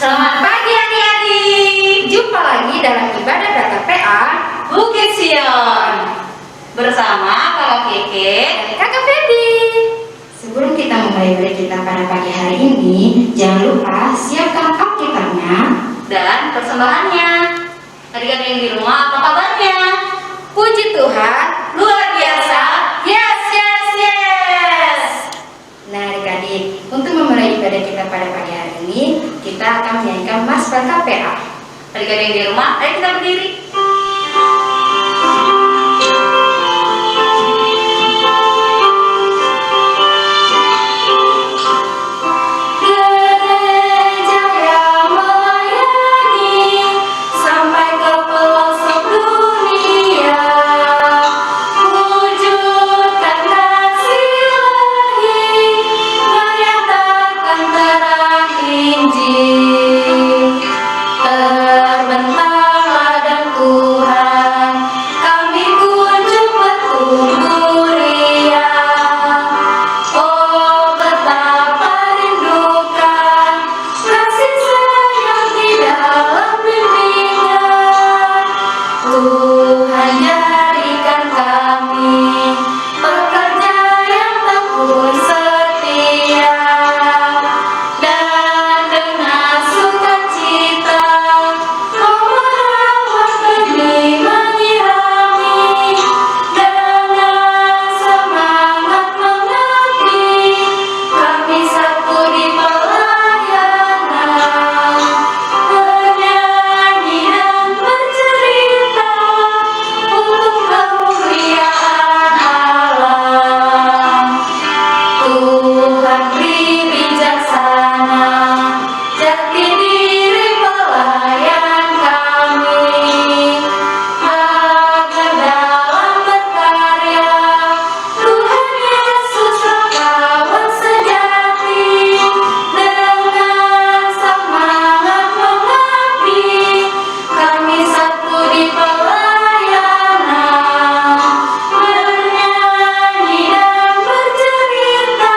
Selamat pagi adik-adik. Jumpa lagi dalam ibadah KKPA Bukit Sion bersama Kakak Keke dan Kakak Feby. Sebelum kita memulai ibadah kita pada pagi hari ini, jangan lupa siapkan Alkitabnya dan persembahannya. Adik-adik yang di rumah, apa kabarnya? Puji Tuhan, Luar biasa. yes, yes, yes. Nah adik-adik, untuk memulai ibadah kita pada pagi hari ini, kita akan menyanyikan Mazmur KPA. Adik-adik yang di rumah, ayo kita berdiri. Gereja yang melayani sampai ke pelosok dunia, wujudkan kasih ilahi, menyatakan terang Injil. Terbentanglah dan Tuhan, kami kunjung bertumbuh riang. Oh betapa rindukan kasih sayang di dalam bimbingan. Tuhan jadikan kami pekerja yang tekun setia, dan dengan sukacita mau merawat benih menyirami, dengan semangat mengabdi kami satu di pelayanan, bernyanyi dan bercerita untuk kemuliaan Allah. Tuhan beri bijaksana jati diri pelayan kami, agar dalam berkarya Tuhan Yesuslah kawan sejati, dengan semangat mengabdi kami satu di pelayanan, bernyanyi dan bercerita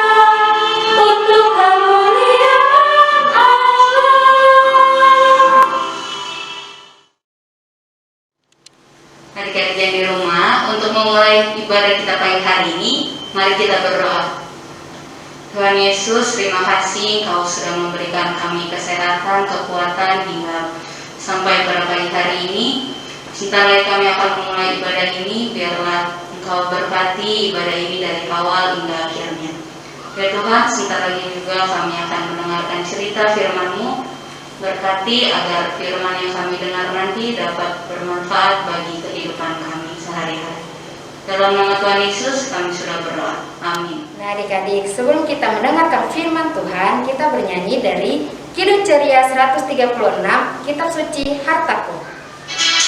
untuk kemuliaan Allah. Adik-adik yang di rumah, untuk memulai ibadah kita pagi hari ini, mari kita berdoa. Tuhan Yesus, terima kasih Engkau sudah memberikan kami kesehatan, kekuatan hingga sampai pada pagi hari ini. Sebentar lagi kami akan memulai ibadah ini, biarlah Engkau berkati ibadah ini dari awal hingga akhirnya. Ya Tuhan, sebentar lagi juga kami akan mendengarkan cerita firman-Mu. Berkati agar firman yang kami dengar nanti dapat bermanfaat bagi kehidupan kami sehari-hari. Dalam nama Tuhan Yesus kami sudah berdoa. Amin. Nah adik-adik, sebelum kita mendengarkan firman Tuhan, kita bernyanyi dari Kidung Ceria 136, Kitab Suci Hartaku. Kitab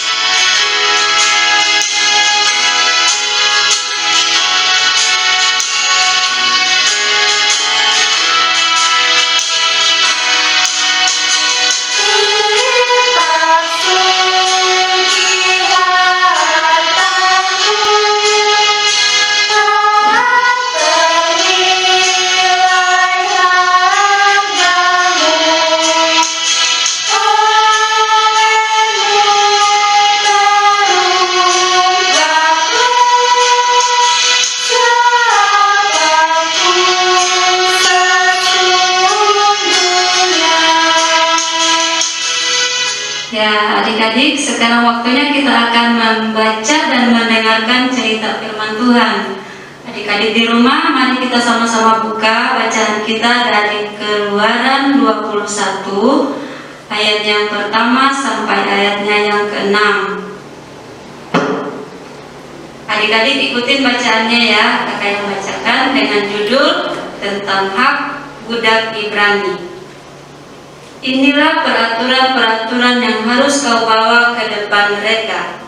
Suci Hartaku, tak ternilai hargamu, Ya adik-adik, sekarang waktunya kita akan membaca dan mendengarkan cerita firman Tuhan. Adik-adik di rumah, mari kita sama-sama buka bacaan kita dari Keluaran 21 ayat yang pertama sampai ayatnya yang ke-6. Adik-adik ikutin bacaannya ya, kakak yang bacakan dengan judul tentang hak budak Ibrani. Inilah peraturan-peraturan yang harus kau bawa ke depan mereka.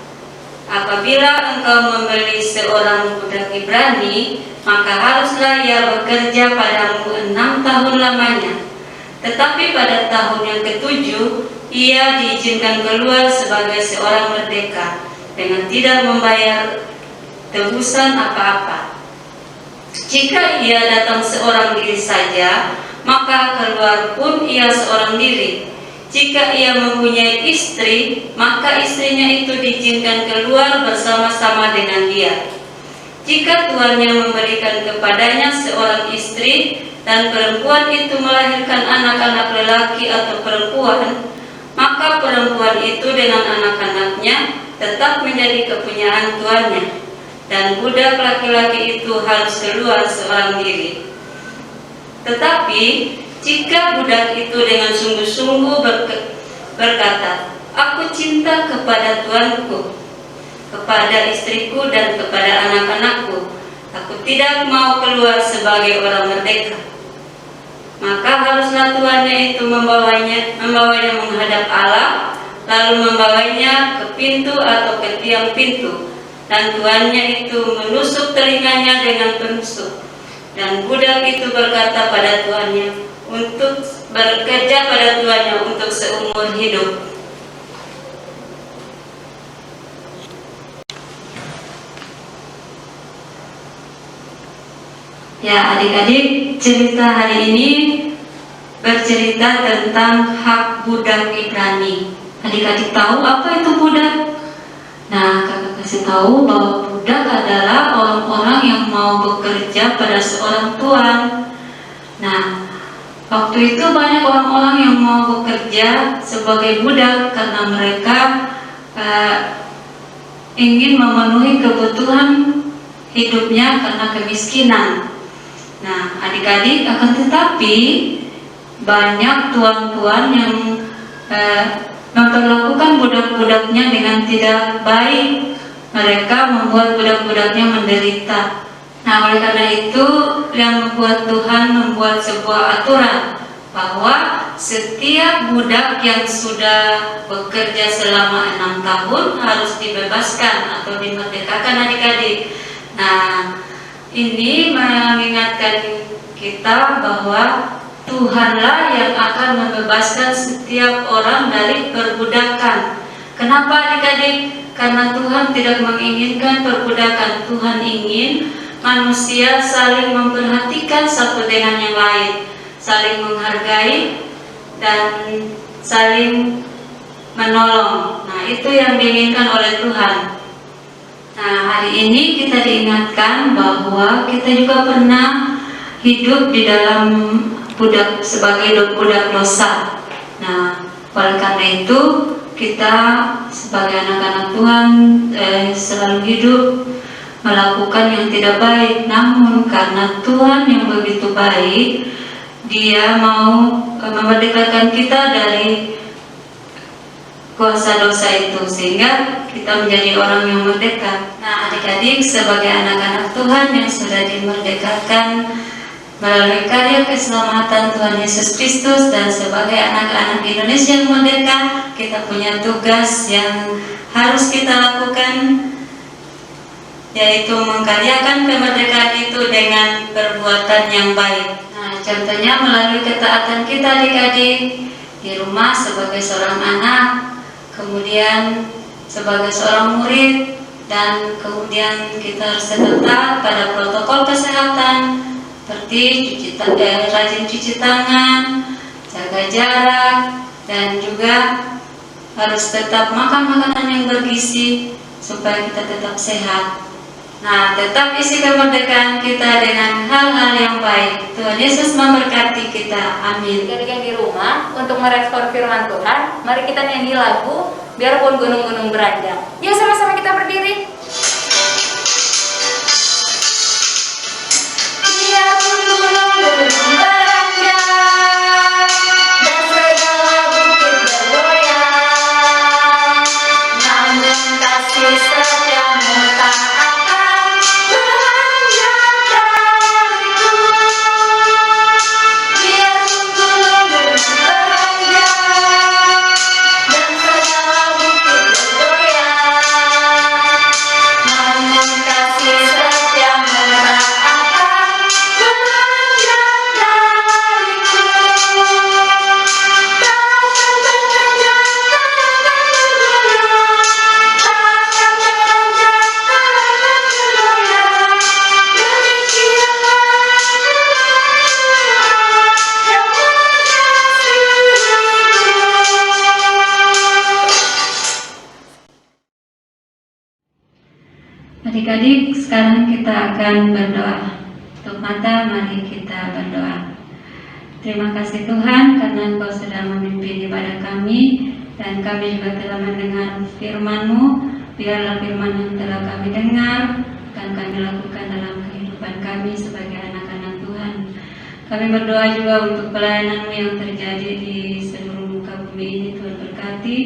Apabila engkau membeli seorang budak Ibrani, maka haruslah ia bekerja padamu 6 tahun lamanya. Tetapi pada tahun yang ke-7, ia diizinkan keluar sebagai seorang merdeka dengan tidak membayar tebusan apa-apa. Jika ia datang seorang diri saja, maka keluar pun ia seorang diri. Jika ia mempunyai istri, maka istrinya itu diizinkan keluar bersama-sama dengan dia. Jika tuannya memberikan kepadanya seorang istri dan perempuan itu melahirkan anak-anak lelaki atau perempuan, maka perempuan itu dengan anak-anaknya tetap menjadi kepunyaan tuannya, dan budak laki-laki itu harus keluar seorang diri. Tetapi jika budak itu dengan sungguh-sungguh berkata, "Aku cinta kepada tuanku, kepada istriku dan kepada anak-anakku, aku tidak mau keluar sebagai orang merdeka," maka haruslah tuannya itu membawanya menghadap Allah, lalu membawanya ke pintu atau ke tiang pintu, dan tuannya itu menusuk telinganya dengan penusuk. Dan budak itu berkata pada tuannya untuk bekerja pada tuannya untuk seumur hidup. Ya adik-adik, cerita hari ini bercerita tentang hak budak Ibrani. Adik-adik tahu apa itu budak? Nah, kakak kasih tahu bahwa budak adalah orang-orang yang mau bekerja pada seorang tuan. Nah, waktu itu banyak orang-orang yang mau bekerja sebagai budak karena mereka ingin memenuhi kebutuhan hidupnya karena kemiskinan. Nah, adik-adik, akan tetapi banyak tuan-tuan yang memperlakukan budak-budaknya dengan tidak baik. Mereka membuat budak-budaknya menderita. Nah, oleh karena itu yang membuat Tuhan membuat sebuah aturan bahwa setiap budak yang sudah bekerja selama 6 tahun harus dibebaskan atau dimerdekakan adik-adik. Nah, ini mengingatkan kita bahwa Tuhanlah yang akan membebaskan setiap orang dari perbudakan. Kenapa adik-adik? Karena Tuhan tidak menginginkan perbudakan. Tuhan ingin manusia saling memperhatikan satu dengan yang lain, saling menghargai dan saling menolong. Nah, itu yang diinginkan oleh Tuhan. Nah, hari ini kita diingatkan bahwa kita juga pernah hidup di dalam sebagai budak dosa. Nah, oleh karena itu kita sebagai anak-anak Tuhan selalu hidup melakukan yang tidak baik. Namun karena Tuhan yang begitu baik, Dia mau memerdekakan kita dari kuasa dosa itu, sehingga kita menjadi orang yang merdeka. Nah, adik-adik, sebagai anak-anak Tuhan yang sudah dimerdekakan melalui karya keselamatan Tuhan Yesus Kristus, dan sebagai anak-anak Indonesia yang merdeka, kita punya tugas yang harus kita lakukan, yaitu mengkaryakan kemerdekaan itu dengan perbuatan yang baik. Nah, contohnya melalui ketaatan kita adik-adik di rumah sebagai seorang anak, kemudian sebagai seorang murid, dan kemudian kita harus tetap taat pada protokol kesehatan seperti rajin cuci tangan, jaga jarak, dan juga harus tetap makan makanan yang bergizi supaya kita tetap sehat. Nah, tetap isi kemerdekaan kita dengan hal-hal yang baik. Tuhan Yesus memberkati kita. Amin. Adik-adik yang di rumah, untuk merespon firman Tuhan, mari kita nyanyi lagu Biarpun Gunung-gunung Beranjak. Yuk sama-sama kita berdiri. Biarpun gunung-gunung beranjak dan segala bukit bergoyang, namun kasih setiamu tak akan beranjak dariku. Biarpun gunung-gunung beranjak dan segala bukit bergoyang, Adik-adik, sekarang kita akan berdoa. Tutup mata, mari kita berdoa. Terima kasih Tuhan karena Engkau sudah memimpin ibadah kami dan kami juga telah mendengar firman-Mu. Biarlah firman yang telah kami dengar akan kami lakukan dalam kehidupan kami sebagai anak-anak Tuhan. Kami berdoa juga untuk pelayanan-Mu yang terjadi di seluruh muka bumi ini. Tuhan berkati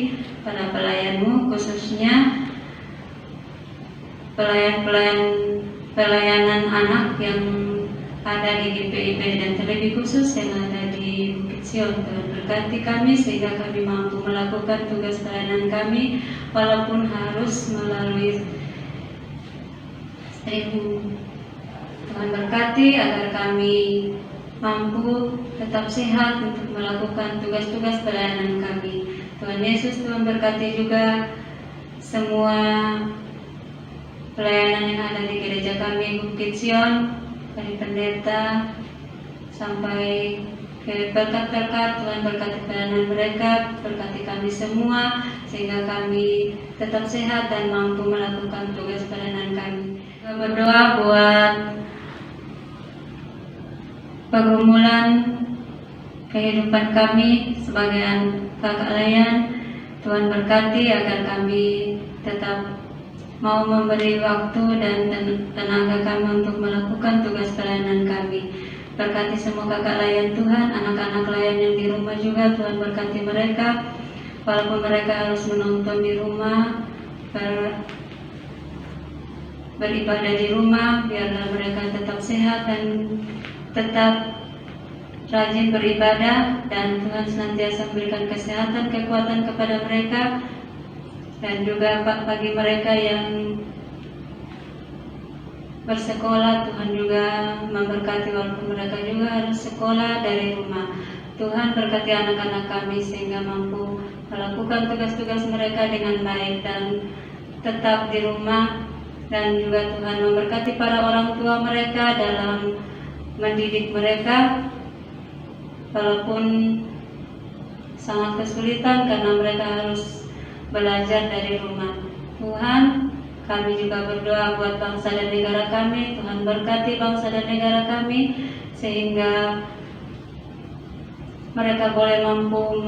para pelayan-Mu, khususnya pelayanan anak yang ada di GPIB dan terlebih khusus yang ada di Bukit Sion. Tuhan berkati kami sehingga kami mampu melakukan tugas pelayanan kami walaupun harus melalui streaming. Tuhan berkati agar kami mampu tetap sehat untuk melakukan tugas-tugas pelayanan kami. Tuhan Yesus, Tuhan berkati juga semua pelayanan yang ada di gereja kami Bukit Sion, dari pendeta sampai ke berkat-berkat. Tuhan berkati pelayanan mereka, berkati kami semua sehingga kami tetap sehat dan mampu melakukan tugas pelayanan kami. Kita berdoa buat pergumulan kehidupan kami sebagai kakak layan. Tuhan berkati agar kami tetap mau memberi waktu dan tenaga kami untuk melakukan tugas pelayanan kami. Berkati semua kakak layan Tuhan, anak-anak layan yang di rumah juga. Tuhan berkati mereka, walaupun mereka harus menonton di rumah, beribadah di rumah. Biarlah mereka tetap sehat dan tetap rajin beribadah, dan Tuhan senantiasa memberikan kesehatan, kekuatan kepada mereka. Dan juga bagi mereka yang bersekolah, Tuhan juga memberkati walaupun mereka juga harus sekolah dari rumah. Tuhan berkati anak-anak kami sehingga mampu melakukan tugas-tugas mereka dengan baik dan tetap di rumah. Dan juga Tuhan memberkati para orang tua mereka dalam mendidik mereka walaupun sangat kesulitan karena mereka harus belajar dari rumah. Tuhan, kami juga berdoa buat bangsa dan negara kami. Tuhan berkati bangsa dan negara kami sehingga mereka boleh mampu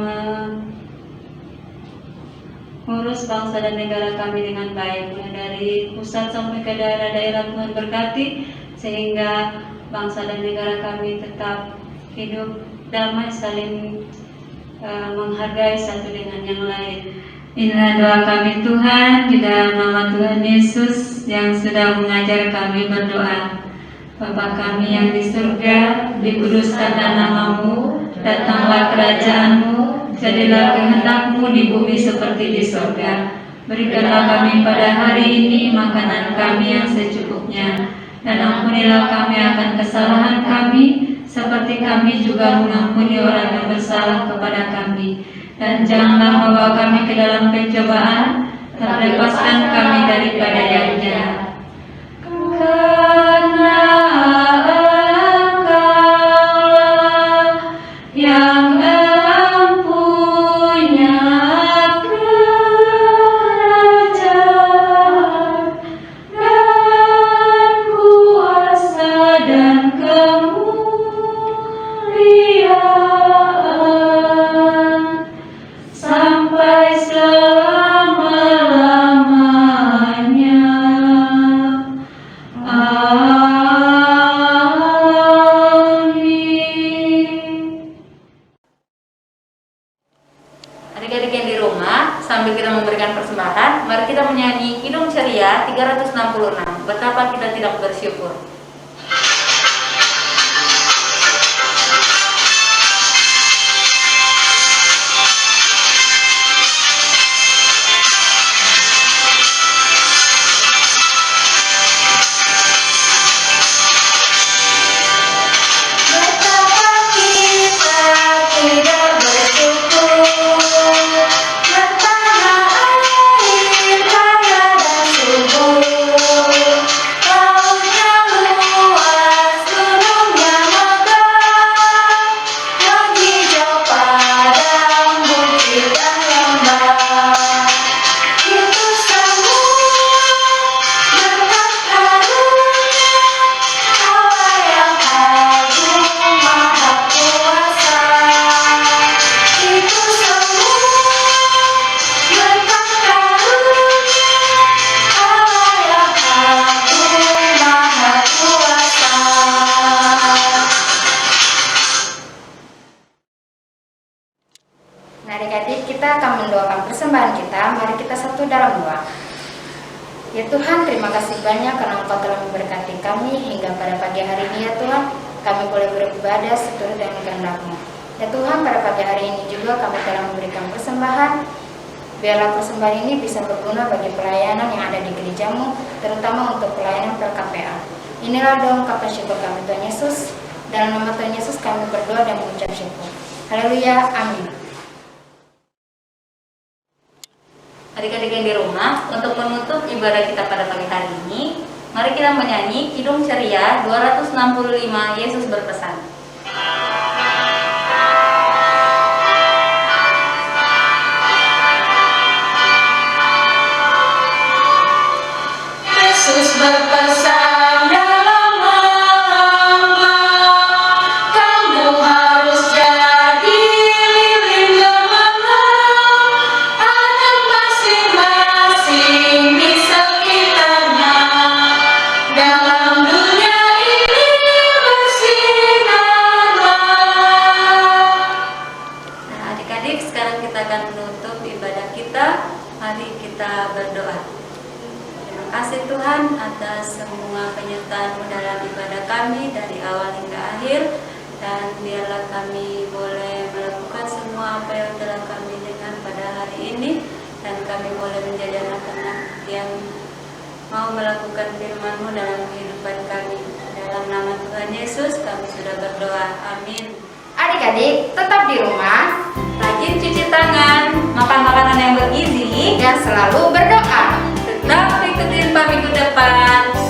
mengurus bangsa dan negara kami dengan baik, dari pusat sampai ke daerah-daerah. Tuhan berkati sehingga bangsa dan negara kami tetap hidup damai, saling menghargai satu dengan yang lain. Inilah doa kami Tuhan, di dalam nama Tuhan Yesus yang sudah mengajar kami berdoa. Bapa kami yang di surga, dikuduskanlah nama-Mu, datanglah kerajaan-Mu, jadilah kehendak-Mu di bumi seperti di surga. Berikanlah kami pada hari ini makanan kami yang secukupnya, dan ampunilah kami akan kesalahan kami, seperti kami juga mengampuni orang yang bersalah kepada kami. Dan janganlah membawa kami ke dalam pencobaan, tapi lepaskan kami daripada yang jahat. Karena Engkau-lah yang empunya kerajaan dan kuasa dan kemuliaan sampai selama-lamanya. Amin. Adik-adik yang di rumah, sambil kita memberikan persembahan, mari kita menyanyi Kidung Ceria 366. Betapa kita tidak bersyukur. Bertanah air kaya dan subur, lautnya berdoa. Ya Tuhan, terima kasih banyak karena Engkau telah memberkati kami hingga pada pagi hari ini ya Tuhan. Kami boleh beribadah seturut dengan kehendak-Mu. Ya Tuhan, pada pagi hari ini juga kami telah memberikan persembahan. Biarlah persembahan ini bisa berguna bagi pelayanan yang ada di gereja-Mu, terutama untuk pelayanan PKPA. Inilah doa ungkapan syukur kami Tuhan Yesus. Dalam nama Tuhan Yesus kami berdoa dan mengucap syukur. Haleluya, amin. Adik-adik yang di rumah, untuk menutup ibadah kita pada pagi hari ini, mari kita menyanyi Kidung Ceria 265 Yesus berpesan. Yesus berpesan dalam malam-malam, kamu harus jadi lilin gemilang, anak masing-masing di sekitarnya, dalam dunia ini bersinarlah. Nah, adik-adik, sekarang kita akan menutup ibadah kita. Mari kita berdoa. Terima kasih Tuhan atas semua penyertaan-Mu dalam ibadah kami dari awal hingga akhir, dan biarlah kami boleh melakukan semua apa yang telah kami dengar pada hari ini, dan kami boleh menjadi anak-anak yang mau melakukan firman-Mu dalam kehidupan kami. Dalam nama Tuhan Yesus kami sudah berdoa, amin. Adik-adik, tetap di rumah Rajin cuci tangan, makan makanan yang bergizi, dan selalu berdoa. tetap ikutin Pak minggu depan.